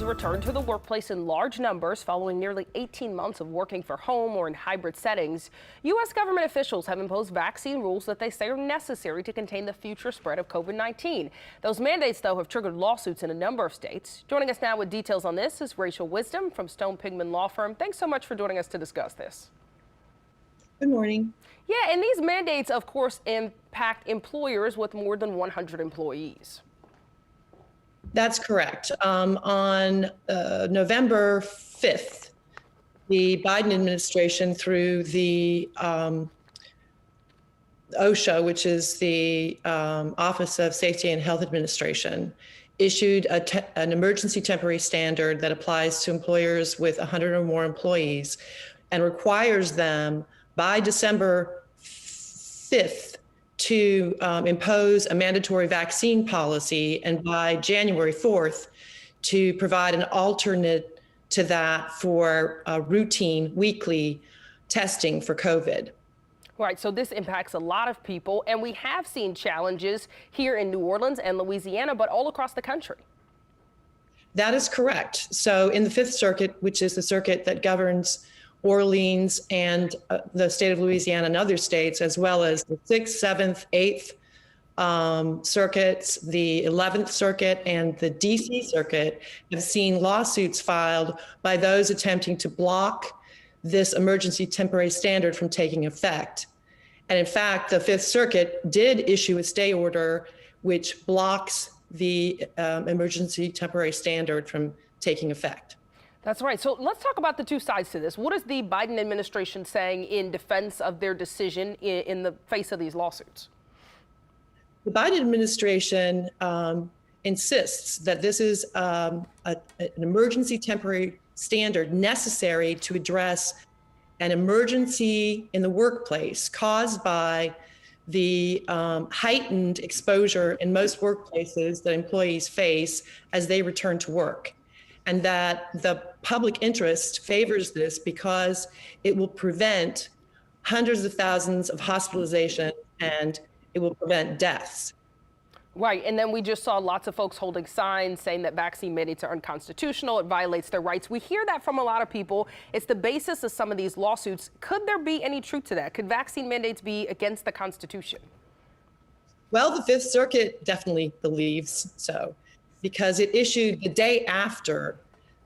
Return to the workplace in large numbers following nearly 18 months of working from home or in hybrid settings. U.S. government officials have imposed vaccine rules that they say are necessary to contain the future spread of COVID-19. Those mandates, though, have triggered lawsuits in a number of states. Joining us now with details on this is Rachel Wisdom from Stone Pigman Law Firm. Thanks so much for joining us to discuss this. Good morning. Yeah, and these mandates, of course, impact employers with more than 100 employees. That's correct. On November 5th, the Biden administration, through the OSHA, which is the Office of Safety and Health Administration, issued an emergency temporary standard that applies to employers with 100 or more employees and requires them by December 5th to impose a mandatory vaccine policy, and by January 4th to provide an alternate to that for routine weekly testing for COVID. Right, so this impacts a lot of people, and we have seen challenges here in New Orleans and Louisiana, but all across the country. That is correct. So in the Fifth Circuit, which is the circuit that governs Orleans and the state of Louisiana and other states, as well as the 6th, 7th, 8th circuits, the 11th Circuit, and the DC Circuit, have seen lawsuits filed by those attempting to block this emergency temporary standard from taking effect. And in fact, the 5th Circuit did issue a stay order which blocks the emergency temporary standard from taking effect. That's right. So let's talk about the two sides to this. What is the Biden administration saying in defense of their decision in the face of these lawsuits? The Biden administration insists that this is an emergency temporary standard necessary to address an emergency in the workplace caused by the heightened exposure in most workplaces that employees face as they return to work. And that the public interest favors this because it will prevent hundreds of thousands of hospitalizations and it will prevent deaths. Right, and then we just saw lots of folks holding signs saying that vaccine mandates are unconstitutional, it violates their rights. We hear that from a lot of people. It's the basis of some of these lawsuits. Could there be any truth to that? Could vaccine mandates be against the Constitution? Well, the Fifth Circuit definitely believes so, because it issued the day after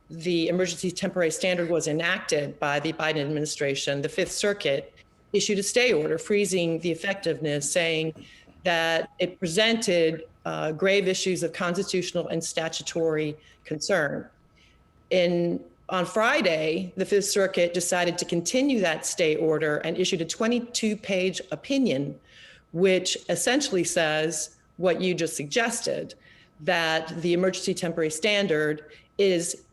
the emergency temporary standard was enacted by the Biden administration. The Fifth Circuit issued a stay order freezing the effectiveness, saying that it presented grave issues of constitutional and statutory concern. On Friday, the Fifth Circuit decided to continue that stay order and issued a 22-page opinion, which essentially says what you just suggested, that the emergency temporary standard is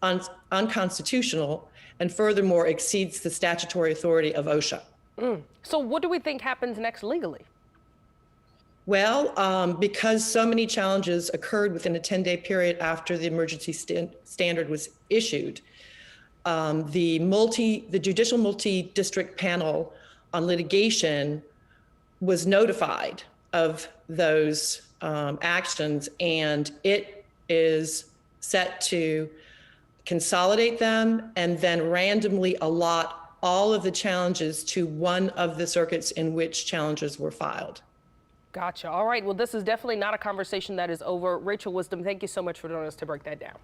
unconstitutional and furthermore exceeds the statutory authority of OSHA. So what do we think happens next legally? Well, because so many challenges occurred within a 10-day period after the emergency standard was issued, the judicial multi-district panel on litigation was notified of those actions, and it is set to consolidate them and then randomly allot all of the challenges to one of the circuits in which challenges were filed. Gotcha. All right. Well, this is definitely not a conversation that is over. Rachel Wisdom, thank you so much for joining us to break that down.